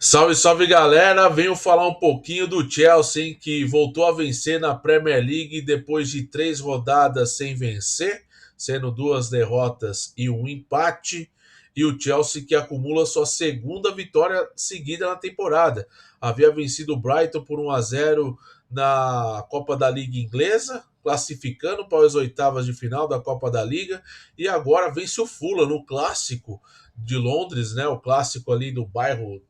Salve, salve galera! Venho falar um pouquinho do Chelsea, hein, que voltou a vencer na Premier League depois de 3 rodadas sem vencer, sendo 2 derrotas e um empate. E o Chelsea que acumula sua segunda vitória seguida na temporada. Havia vencido o Brighton por 1-0 na Copa da Liga Inglesa, classificando para as oitavas de final da Copa da Liga, e agora vence o Fulham no clássico de Londres, né? O clássico ali do bairro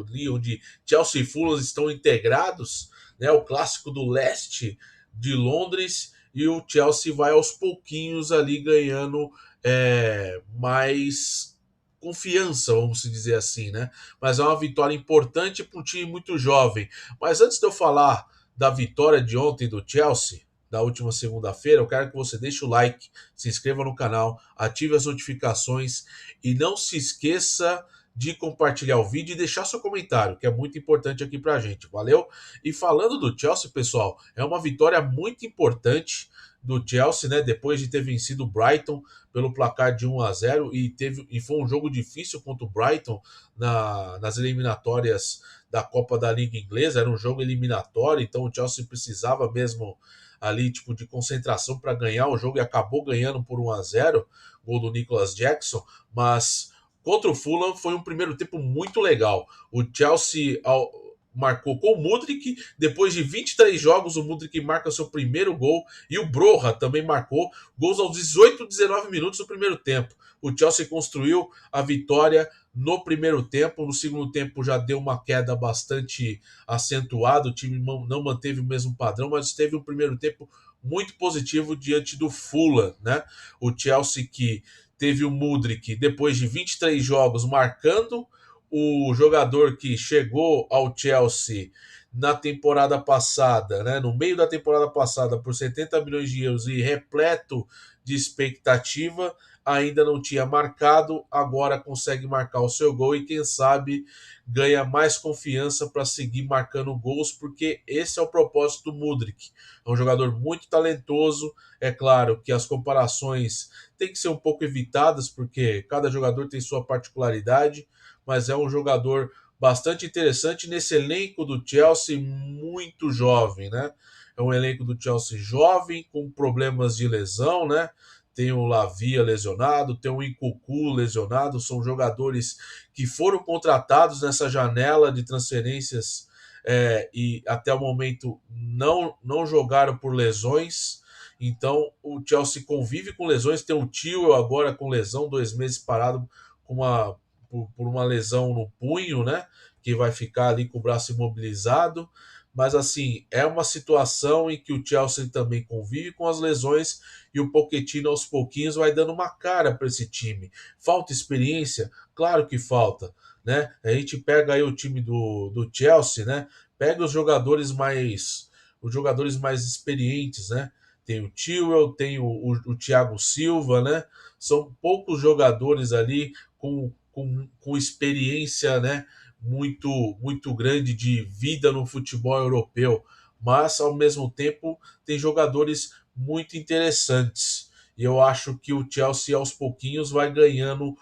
ali onde Chelsea e Fulham estão integrados, né? O clássico do leste de Londres, e o Chelsea vai aos pouquinhos ali ganhando mais confiança, vamos dizer assim, né? Mas é uma vitória importante para um time muito jovem. Mas antes de eu falar da vitória de ontem do Chelsea, da última segunda-feira, eu quero que você deixe o like, se inscreva no canal, ative as notificações e não se esqueça de compartilhar o vídeo e deixar seu comentário, que é muito importante aqui pra gente, valeu? E falando do Chelsea, pessoal, é uma vitória muito importante do Chelsea, né? Depois de ter vencido o Brighton pelo placar de 1-0 e foi um jogo difícil contra o Brighton nas eliminatórias da Copa da Liga Inglesa, era um jogo eliminatório, então o Chelsea precisava mesmo ali tipo de concentração para ganhar o jogo e acabou ganhando por 1-0, gol do Nicholas Jackson, mas contra o Fulham foi um primeiro tempo muito legal. O Chelsea marcou com o Mudryk, depois de 23 jogos o Mudryk marca seu primeiro gol e o Broja também marcou gols aos 18 19 minutos do primeiro tempo. O Chelsea construiu a vitória no primeiro tempo, no segundo tempo já deu uma queda bastante acentuada, o time não manteve o mesmo padrão, mas teve um primeiro tempo muito positivo diante do Fulham, né? O Chelsea que teve o Mudryk depois de 23 jogos marcando, o jogador que chegou ao Chelsea na temporada passada, né, no meio da temporada passada, por 70 milhões de euros e repleto de expectativa, ainda não tinha marcado, agora consegue marcar o seu gol e quem sabe ganha mais confiança para seguir marcando gols, porque esse é o propósito do Mudryk. É um jogador muito talentoso, é claro que as comparações têm que ser um pouco evitadas, porque cada jogador tem sua particularidade, mas é um jogador bastante interessante nesse elenco do Chelsea muito jovem, né? É um elenco do Chelsea jovem, com problemas de lesão, né? Tem o Lavia lesionado, tem o Nkunku lesionado, são jogadores que foram contratados nessa janela de transferências e até o momento não jogaram por lesões. Então o Chelsea convive com lesões, tem o Tio agora com lesão, 2 meses parado por uma lesão no punho, né? Que vai ficar ali com o braço imobilizado. Mas assim, é uma situação em que o Chelsea também convive com as lesões e o Pochettino aos pouquinhos vai dando uma cara para esse time. Falta experiência? Claro que falta, né? A gente pega aí o time do Chelsea, né? Pega os jogadores mais experientes, né? Tem o Chilwell, tem o Thiago Silva, né? São poucos jogadores ali com experiência, né? Muito grande de vida no futebol europeu, mas ao mesmo tempo tem jogadores muito interessantes. E eu acho que o Chelsea aos pouquinhos vai ganhando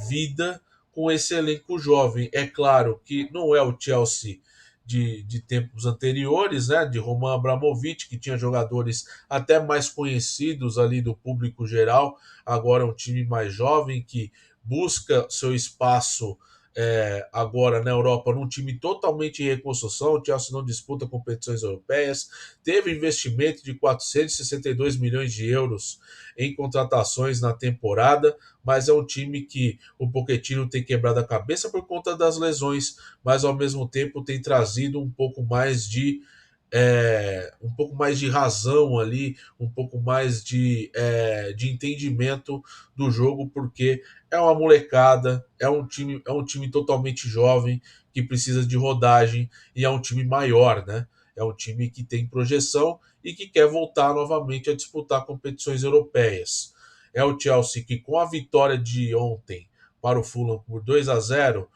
vida com esse elenco jovem. É claro que não é o Chelsea de tempos anteriores, né? De Roman Abramovich, que tinha jogadores até mais conhecidos ali do público geral. Agora é um time mais jovem que busca seu espaço agora na Europa num time totalmente em reconstrução. O Chelsea não disputa competições europeias, teve investimento de 462 milhões de euros em contratações na temporada, mas é um time que o Pochettino tem quebrado a cabeça por conta das lesões, mas ao mesmo tempo tem trazido um pouco mais de razão ali, um pouco mais de entendimento do jogo, porque é uma molecada, é um time totalmente jovem que precisa de rodagem e é um time maior, né? É um time que tem projeção e que quer voltar novamente a disputar competições europeias. É o Chelsea que, com a vitória de ontem para o Fulham por 2-0,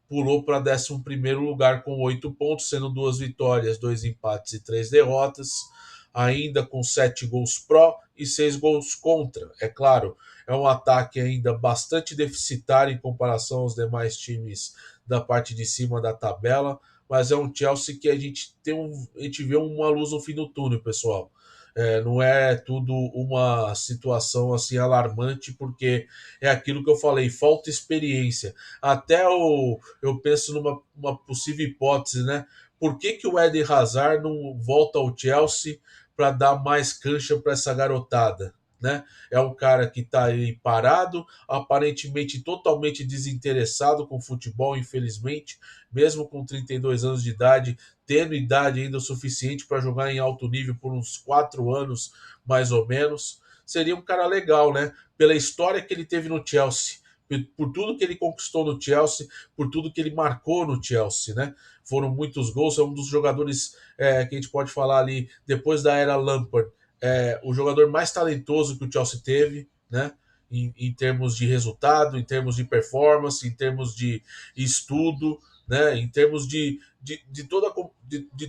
pulou para 11º lugar com 8 pontos, sendo 2 vitórias, 2 empates e 3 derrotas. ainda com 7 gols pró e 6 gols contra. É claro, é um ataque ainda bastante deficitário em comparação aos demais times da parte de cima da tabela, mas é um Chelsea que a gente vê uma luz no fim do túnel, pessoal. Não é tudo uma situação assim alarmante, porque é aquilo que eu falei, falta experiência. Eu penso numa uma possível hipótese, né? Por que, que o Eden Hazard não volta ao Chelsea para dar mais cancha para essa garotada? Né? É um cara que está aí parado, aparentemente totalmente desinteressado com o futebol, infelizmente, mesmo com 32 anos de idade, tendo idade ainda o suficiente para jogar em alto nível por uns 4 anos, mais ou menos. Seria um cara legal, né? Pela história que ele teve no Chelsea, por tudo que ele conquistou no Chelsea, por tudo que ele marcou no Chelsea, né? Foram muitos gols, é um dos jogadores que a gente pode falar ali, depois da era Lampard, o jogador mais talentoso que o Chelsea teve, né? Em termos de resultado, em termos de performance, em termos de estudo, né? Em termos de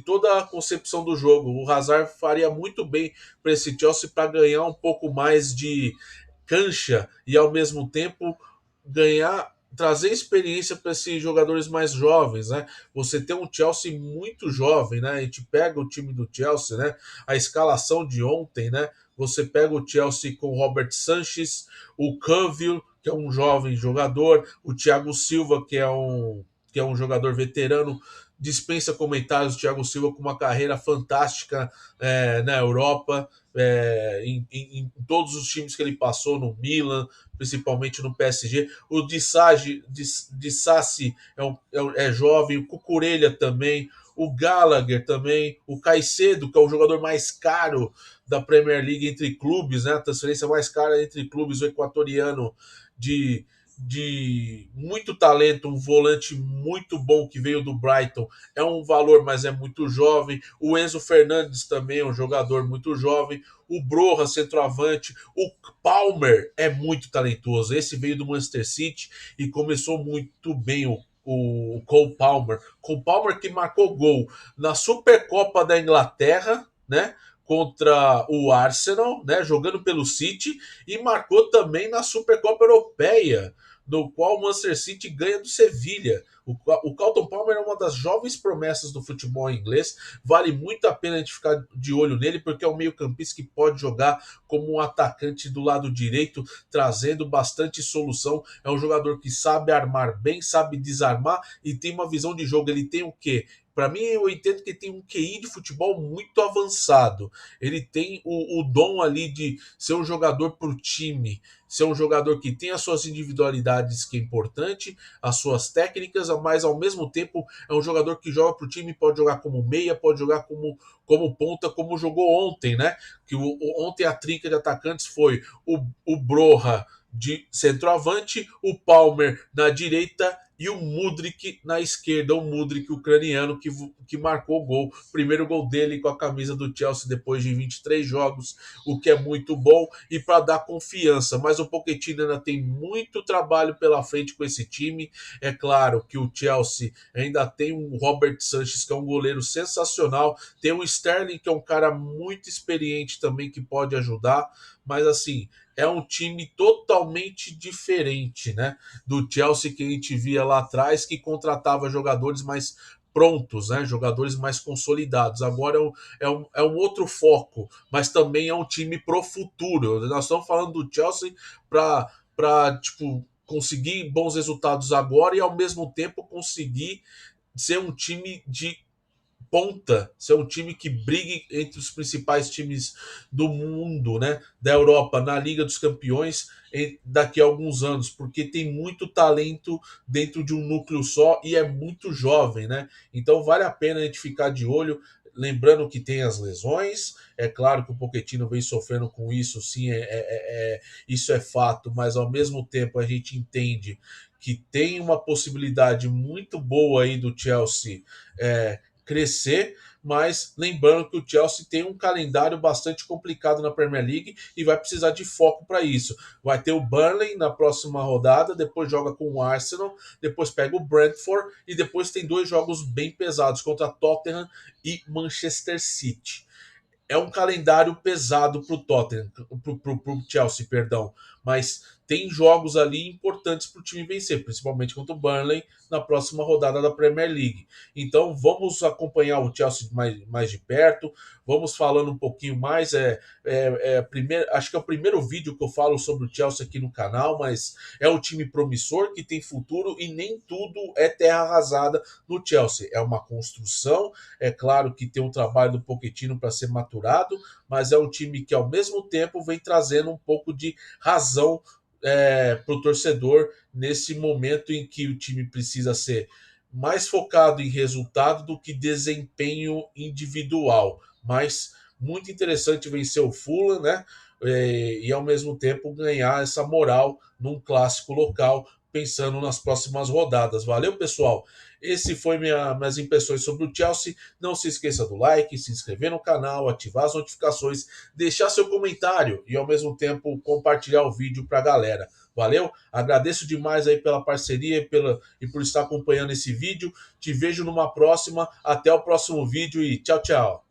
toda a concepção do jogo. O Hazard faria muito bem para esse Chelsea para ganhar um pouco mais de cancha e ao mesmo tempo ganhar, trazer experiência para esses jogadores mais jovens, né? Você tem um Chelsea muito jovem, né? A gente pega o time do Chelsea, né? A escalação de ontem, né? Você pega o Chelsea com o Robert Sanchez, o Cavill, que é um jovem jogador, o Thiago Silva, que é um jogador veterano, dispensa comentários. O Thiago Silva com uma carreira fantástica na Europa, em todos os times que ele passou, no Milan, principalmente no PSG. O de Sassi é jovem, o Cucurella também, o Gallagher também, o Caicedo, que é o jogador mais caro da Premier League entre clubes, né? A transferência mais cara entre clubes, o equatoriano de, de muito talento, um volante muito bom que veio do Brighton, é um valor, mas é muito jovem. O Enzo Fernandes também é um jogador muito jovem. O Broha, centroavante. O Palmer é muito talentoso. Esse veio do Manchester City e começou muito bem o Cole Palmer. Cole Palmer que marcou gol na Supercopa da Inglaterra, né? Contra o Arsenal, né? Jogando pelo City, e marcou também na Supercopa Europeia, no qual o Manchester City ganha do Sevilha. O Carlton Palmer é uma das jovens promessas do futebol inglês. Vale muito a pena a gente ficar de olho nele, porque é um meio-campista que pode jogar como um atacante do lado direito, trazendo bastante solução. É um jogador que sabe armar bem, sabe desarmar e tem uma visão de jogo. Ele tem o quê? Para mim, eu entendo que ele tem um QI de futebol muito avançado. Ele tem o dom ali de ser um jogador para o time, ser um jogador que tem as suas individualidades, que é importante, as suas técnicas, mas ao mesmo tempo é um jogador que joga para o time, pode jogar como meia, pode jogar como ponta, como jogou ontem, né? Ontem a trinca de atacantes foi o Broha de centroavante, o Palmer na direita e o Mudryk na esquerda, o Mudryk ucraniano que marcou o gol, primeiro gol dele com a camisa do Chelsea depois de 23 jogos, o que é muito bom e para dar confiança. Mas o Pochettino ainda tem muito trabalho pela frente com esse time. É claro que o Chelsea ainda tem um Robert Sanchez, que é um goleiro sensacional, tem o Sterling, que é um cara muito experiente também, que pode ajudar, mas assim, é um time totalmente diferente, né? Do Chelsea que a gente via lá atrás, que contratava jogadores mais prontos, né? Jogadores mais consolidados. Agora é um outro foco, mas também é um time pro futuro. Nós estamos falando do Chelsea para tipo, conseguir bons resultados agora e ao mesmo tempo conseguir ser um time de ponta, ser um time que brigue entre os principais times do mundo, né, da Europa, na Liga dos Campeões daqui a alguns anos, porque tem muito talento dentro de um núcleo só e é muito jovem, né? Então vale a pena a gente ficar de olho. Lembrando que tem as lesões, é claro que o Pochettino vem sofrendo com isso, sim, isso é fato, mas ao mesmo tempo a gente entende que tem uma possibilidade muito boa aí do Chelsea crescer, mas lembrando que o Chelsea tem um calendário bastante complicado na Premier League e vai precisar de foco para isso. Vai ter o Burnley na próxima rodada, depois joga com o Arsenal, depois pega o Brentford e depois tem 2 jogos bem pesados contra Tottenham e Manchester City. É um calendário pesado para o Tottenham, pro Chelsea, perdão, mas tem jogos ali importantes para o time vencer, principalmente contra o Burnley na próxima rodada da Premier League. Então vamos acompanhar o Chelsea mais de perto, vamos falando um pouquinho mais. Acho que é o primeiro vídeo que eu falo sobre o Chelsea aqui no canal, mas é um time promissor que tem futuro e nem tudo é terra arrasada no Chelsea. É uma construção, é claro que tem um trabalho do Pochettino para ser maturado, mas é um time que ao mesmo tempo vem trazendo um pouco de razão para o torcedor nesse momento em que o time precisa ser mais focado em resultado do que desempenho individual. Mas muito interessante vencer o Fulham, né? E ao mesmo tempo ganhar essa moral num clássico local, pensando nas próximas rodadas. Valeu, pessoal? Esse foi minhas impressões sobre o Chelsea. Não se esqueça do like, se inscrever no canal, ativar as notificações, deixar seu comentário e ao mesmo tempo compartilhar o vídeo para a galera. Valeu? Agradeço demais aí pela parceria e por estar acompanhando esse vídeo. Te vejo numa próxima. Até o próximo vídeo e tchau, tchau.